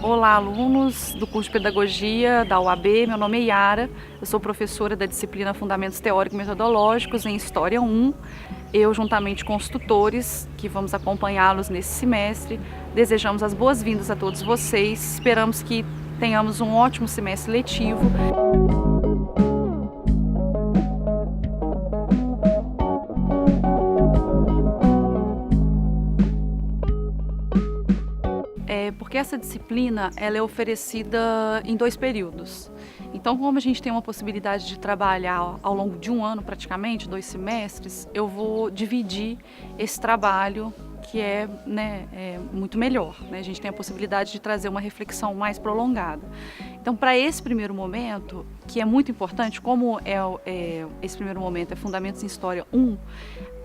Olá, alunos do curso de Pedagogia da UAB, meu nome é Yara, eu sou professora da disciplina Fundamentos Teórico-Metodológicos em História 1. Eu, juntamente com os tutores, que vamos acompanhá-los nesse semestre, desejamos as boas-vindas a todos vocês, esperamos que tenhamos um ótimo semestre letivo. Porque essa disciplina ela é oferecida em 2 períodos. Então, como a gente tem uma possibilidade de trabalhar ao longo de um ano, praticamente, 2 semestres, eu vou dividir esse trabalho que é muito melhor, né? A gente tem a possibilidade de trazer uma reflexão mais prolongada. Então, para esse primeiro momento, que é muito importante, como esse primeiro momento é Fundamentos em História 1,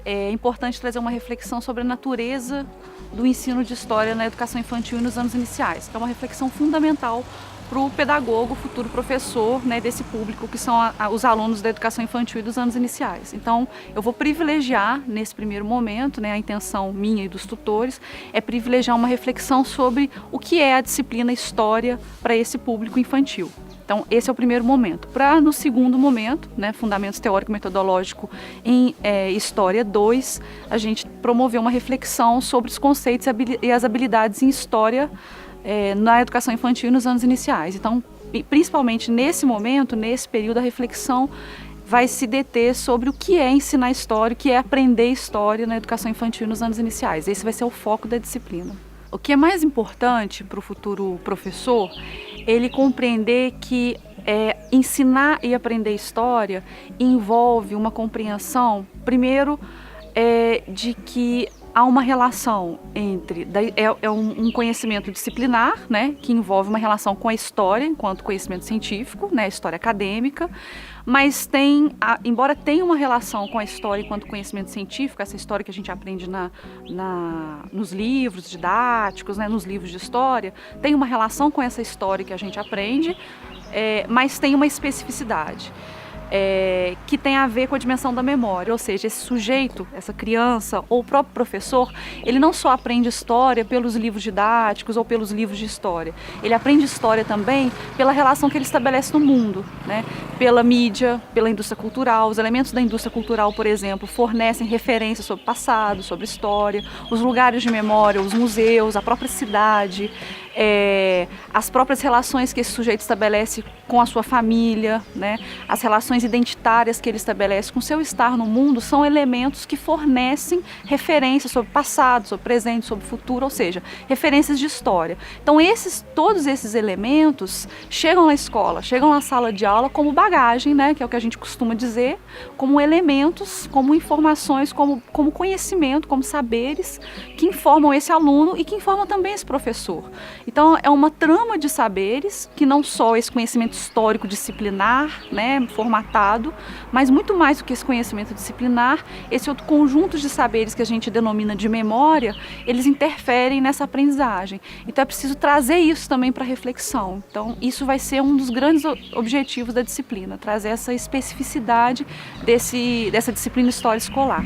é importante trazer uma reflexão sobre a natureza do ensino de história na educação infantil e nos anos iniciais, que é uma reflexão fundamental para o pedagogo, futuro professor, né, desse público, que são os alunos da educação infantil e dos anos iniciais. Então, eu vou privilegiar, nesse primeiro momento, né, a intenção minha e dos tutores, é privilegiar uma reflexão sobre o que é a disciplina História para esse público infantil. Então, esse é o primeiro momento. Para, no segundo momento, né, Fundamentos Teórico-Metodológico em História 2, a gente promoveu uma reflexão sobre os conceitos e as habilidades em História na educação infantil e nos anos iniciais. Então, principalmente nesse momento, nesse período, a reflexão vai se deter sobre o que é ensinar História, o que é aprender História na educação infantil e nos anos iniciais. Esse vai ser o foco da disciplina. O que é mais importante para o futuro professor, ele compreender que ensinar e aprender História envolve uma compreensão, primeiro, de que há uma relação entre, um conhecimento disciplinar, né, que envolve uma relação com a história enquanto conhecimento científico, né, história acadêmica, mas embora tenha uma relação com a história enquanto conhecimento científico, essa história que a gente aprende nos livros didáticos, né, nos livros de história, tem uma relação com essa história que a gente aprende, mas tem uma especificidade. Que tem a ver com a dimensão da memória, ou seja, esse sujeito, essa criança ou o próprio professor, ele não só aprende história pelos livros didáticos ou pelos livros de história, ele aprende história também pela relação que ele estabelece no mundo, né? Pela mídia, pela indústria cultural. Os elementos da indústria cultural, por exemplo, fornecem referências sobre o passado, sobre história, os lugares de memória, os museus, a própria cidade, as próprias relações que esse sujeito estabelece com a sua família, né? As relações identitárias que ele estabelece com o seu estar no mundo são elementos que fornecem referências sobre passado, sobre presente, sobre futuro, ou seja, referências de história. Então todos esses elementos chegam na escola, chegam na sala de aula como bagagem, né? Que é o que a gente costuma dizer, como elementos, como informações, como conhecimento, como saberes que informam esse aluno e que informam também esse professor. Então, é uma trama de saberes, que não só esse conhecimento histórico disciplinar, né, formatado, mas muito mais do que esse conhecimento disciplinar, esse outro conjunto de saberes que a gente denomina de memória, eles interferem nessa aprendizagem. Então, é preciso trazer isso também para a reflexão. Então, isso vai ser um dos grandes objetivos da disciplina, trazer essa especificidade dessa disciplina História Escolar.